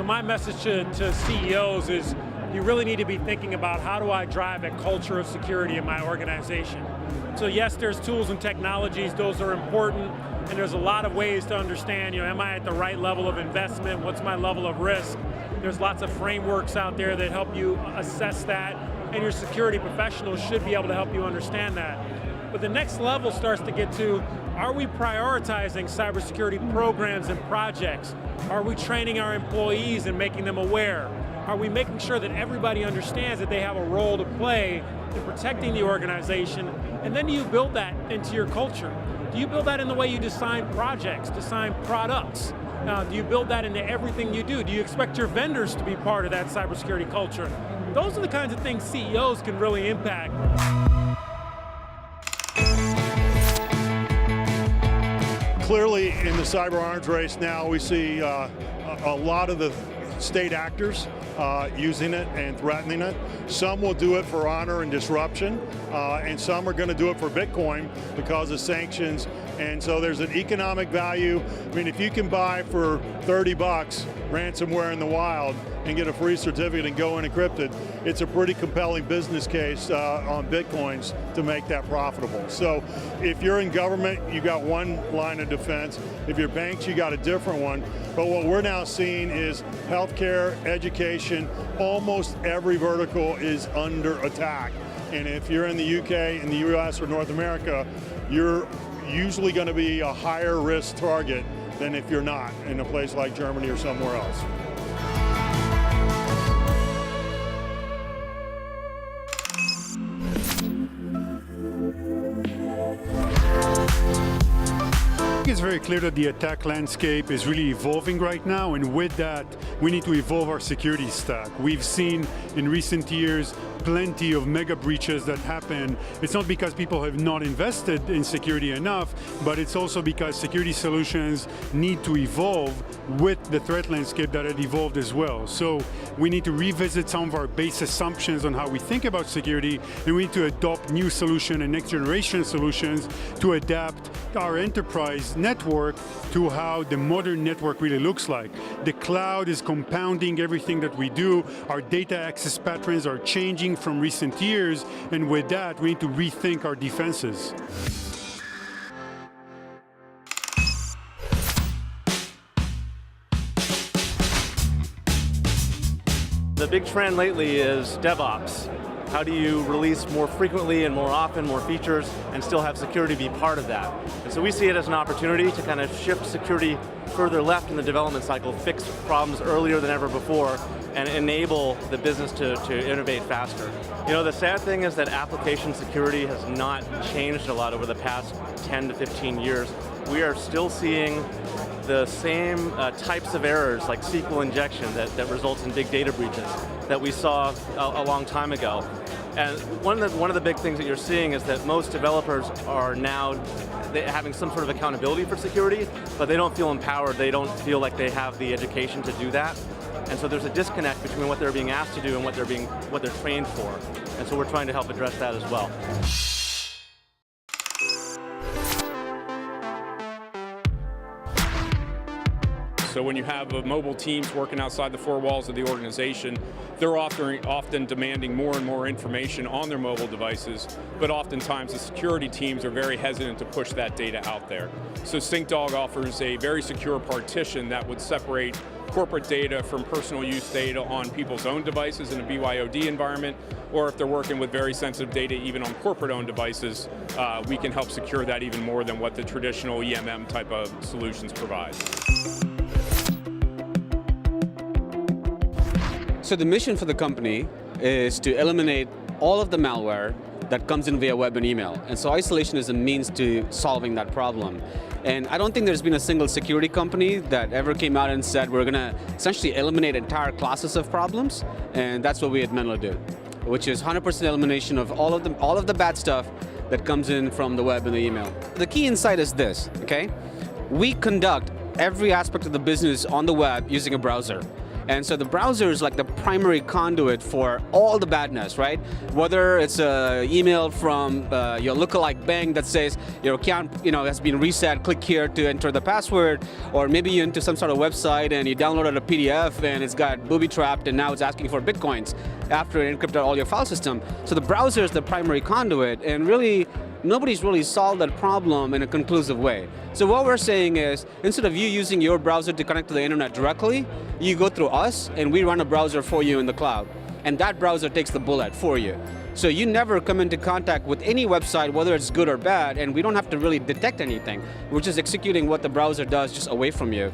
So my message to CEOs is you really need to be thinking about how do I drive a culture of security in my organization. So yes, there's tools and technologies, those are important, and there's a lot of ways to understand, am I at the right level of investment? What's my level of risk? There's lots of frameworks out there that help you assess that, and your security professionals should be able to help you understand that. But the next level starts to get to, are we prioritizing cybersecurity programs and projects? Are we training our employees and making them aware? Are we making sure that everybody understands that they have a role to play in protecting the organization? And then do you build that into your culture? Do you build that in the way you design projects, design products? Do you build that into everything you do? Do you expect your vendors to be part of that cybersecurity culture? Those are the kinds of things CEOs can really impact. Clearly, in the cyber arms race now, we see a lot of the state actors using it and threatening it. Some will do it for honor and disruption, and some are going to do it for Bitcoin because of sanctions. And so there's an economic value. I mean, if you can buy for 30 bucks ransomware in the wild and get a free certificate and go unencrypted, it's a pretty compelling business case on Bitcoins to make that profitable. So if you're in government, you got one line of defense. If you're banks, you got a different one. But what we're now seeing is healthcare, education, almost every vertical is under attack. And if you're in the UK, in the US, or North America, you're usually going to be a higher risk target than if you're not in a place like Germany or somewhere else. It's very clear that the attack landscape is really evolving right now, and with that, we need to evolve our security stack. We've seen in recent years plenty of mega breaches that happen. It's not because people have not invested in security enough, but it's also because security solutions need to evolve with the threat landscape that had evolved as well. So we need to revisit some of our base assumptions on how we think about security, and we need to adopt new solutions and next generation solutions to adapt our enterprise network to how the modern network really looks like. The cloud is compounding everything that we do. Our data access patterns are changing from recent years, and with that, we need to rethink our defenses. The big trend lately is DevOps. How do you release more frequently and more often, more features, and still have security be part of that? And so we see it as an opportunity to kind of shift security further left in the development cycle, fix problems earlier than ever before, and enable the business to innovate faster. You know, the sad thing is that application security has not changed a lot over the past 10 to 15 years. We are still seeing the same types of errors like SQL injection that results in big data breaches that we saw a long time ago. And one of the big things that you're seeing is that most developers are now having some sort of accountability for security, but they don't feel empowered, they don't feel like they have the education to do that. And so there's a disconnect between what they're being asked to do and what they're trained for. And so we're trying to help address that as well. So when you have mobile teams working outside the four walls of the organization, they're often demanding more and more information on their mobile devices, but oftentimes the security teams are very hesitant to push that data out there. So SyncDog offers a very secure partition that would separate corporate data from personal use data on people's own devices in a BYOD environment, or if they're working with very sensitive data even on corporate-owned devices, we can help secure that even more than what the traditional EMM type of solutions provide. So the mission for the company is to eliminate all of the malware that comes in via web and email. And so isolation is a means to solving that problem. And I don't think there's been a single security company that ever came out and said we're going to essentially eliminate entire classes of problems, and that's what we at Menlo do, which is 100% elimination of all of the bad stuff that comes in from the web and the email. The key insight is this, okay? We conduct every aspect of the business on the web using a browser. And so the browser is like the primary conduit for all the badness, right? Whether it's an email from your lookalike bank that says your account, has been reset, click here to enter the password, or maybe you're into some sort of website and you downloaded a PDF and it's got booby-trapped and now it's asking for bitcoins after it encrypted all your file system. So the browser is the primary conduit, and really, nobody's really solved that problem in a conclusive way. So what we're saying is, instead of you using your browser to connect to the internet directly, you go through us and we run a browser for you in the cloud. And that browser takes the bullet for you. So you never come into contact with any website, whether it's good or bad, and we don't have to really detect anything. We're just executing what the browser does just away from you.